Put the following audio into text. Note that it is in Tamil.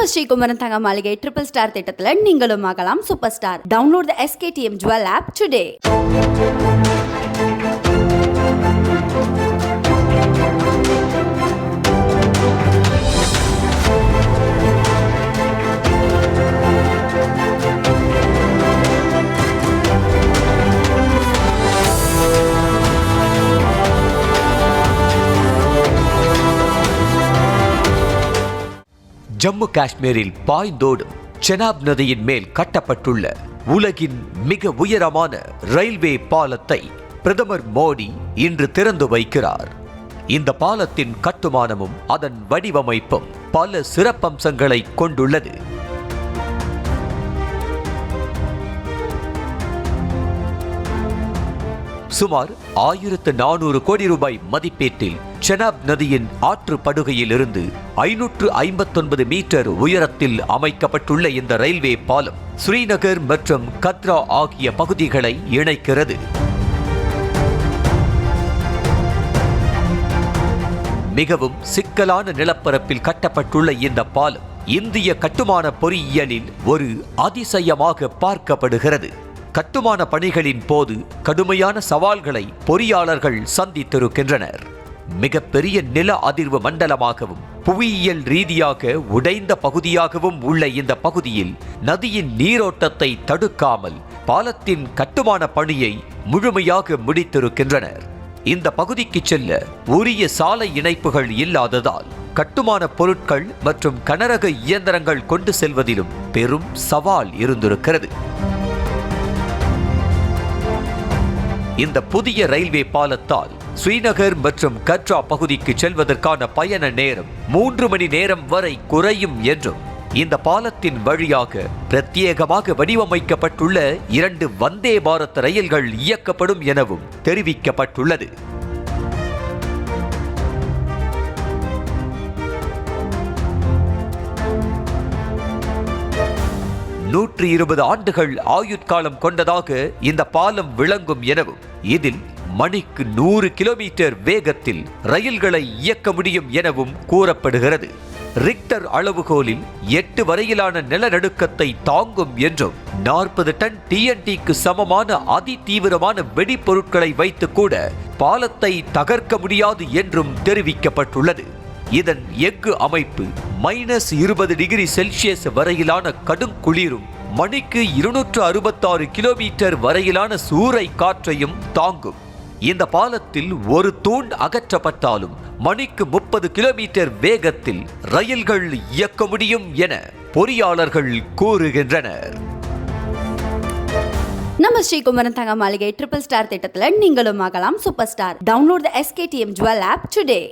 நம்ம ஸ்ரீகுமரன் தங்க மாளிகை ட்ரிபிள் ஸ்டார் திட்டத்தில் நீங்களும் ஆகலாம் சூப்பர் ஸ்டார். டவுன்லோட் த SKTM Jewel app today. Jammu காஷ்மீரில் பாய்ந்தோடும் செனாப் நதியின் மேல் கட்டப்பட்டுள்ள உலகின் மிக உயரமான ரயில்வே பாலத்தை பிரதமர் மோடி இன்று திறந்து வைக்கிறார். இந்த பாலத்தின் கட்டுமானமும் அதன் வடிவமைப்பும் பல சிறப்பம்சங்களை கொண்டுள்ளது. சுமார் 1400 கோடி ரூபாய் மதிப்பீட்டில் செனாப் நதியின் ஆற்று படுகையில் இருந்து 559 மீட்டர் உயரத்தில் அமைக்கப்பட்டுள்ள இந்த ரயில்வே பாலம் ஸ்ரீநகர் மற்றும் கத்ரா ஆகிய பகுதிகளை இணைக்கிறது. மிகவும் சிக்கலான நிலப்பரப்பில் கட்டப்பட்டுள்ள இந்த பாலம் இந்திய கட்டுமான பொறியியலில் ஒரு அதிசயமாக பார்க்கப்படுகிறது. கட்டுமான பணிகளின் போது கடுமையான சவால்களை பொறியாளர்கள் சந்தித்திருக்கின்றனர். மிகப்பெரிய நில அதிர்வு மண்டலமாகவும் புவியியல் ரீதியாக உடைந்த பகுதியாகவும் உள்ள இந்த பகுதியில் நதியின் நீரோட்டத்தை தடுக்காமல் பாலத்தின் கட்டுமான பணியை முழுமையாக முடித்திருக்கின்றனர். இந்த பகுதிக்கு செல்ல உரிய சாலை இணைப்புகள் இல்லாததால் கட்டுமான பொருட்கள் மற்றும் கனரக இயந்திரங்கள் கொண்டு செல்வதிலும் பெரும் சவால் இருந்திருக்கிறது. இந்த புதிய ரயில்வே பாலத்தால் ஸ்ரீநகர் மற்றும் கத்ரா பகுதிக்கு செல்வதற்கான பயண நேரம் 3 மணி நேரம் வரை குறையும் என்றும் இந்த பாலத்தின் வழியாக பிரத்யேகமாக வடிவமைக்கப்பட்டுள்ள 2 வந்தே பாரத் ரயில்கள் இயக்கப்படும் எனவும் தெரிவிக்கப்பட்டுள்ளது. நூற்றி 20 ஆண்டுகள் ஆயுட்காலம் கொண்டதாக இந்த பாலம் விளங்கும் எனவும் இதில் மணிக்கு 100 கிலோமீட்டர் வேகத்தில் ரயில்களை இயக்க முடியும் எனவும் கூறப்படுகிறது. ரிக்டர் அளவுகோலில் 8 வரையிலான நிலநடுக்கத்தை தாங்கும் என்றும் 40 டன் TNTக்கு சமமான அதி தீவிரமான வெடிப்பொருட்களை வைத்து கூட பாலத்தை தகர்க்க முடியாது என்றும் தெரிவிக்கப்பட்டுள்ளது. இதன் எஃகு அமைப்பு -20 டிகிரி செல்சியஸ் வரையிலான கடும் குளிரும் மணிக்கு 266 கிலோமீட்டர் வரையிலான சூறை காற்றையும் தாங்கும். இந்த பாலத்தில் ஒரு தூண் அகற்றப்பட்டாலும் மணிக்கு 30 கிலோமீட்டர் வேகத்தில் ரயில்கள் இயக்க முடியும் என பொறியாளர்கள் கூறுகின்றனர். நம்ம ஸ்ரீகுமரன் தங்க மாளிகை ட்ரிபிள் ஸ்டார் திட்டத்தில் நீங்களும் ஆகலாம் சூப்பர் ஸ்டார். டவுன்லோட் த SKTM Jewel app today.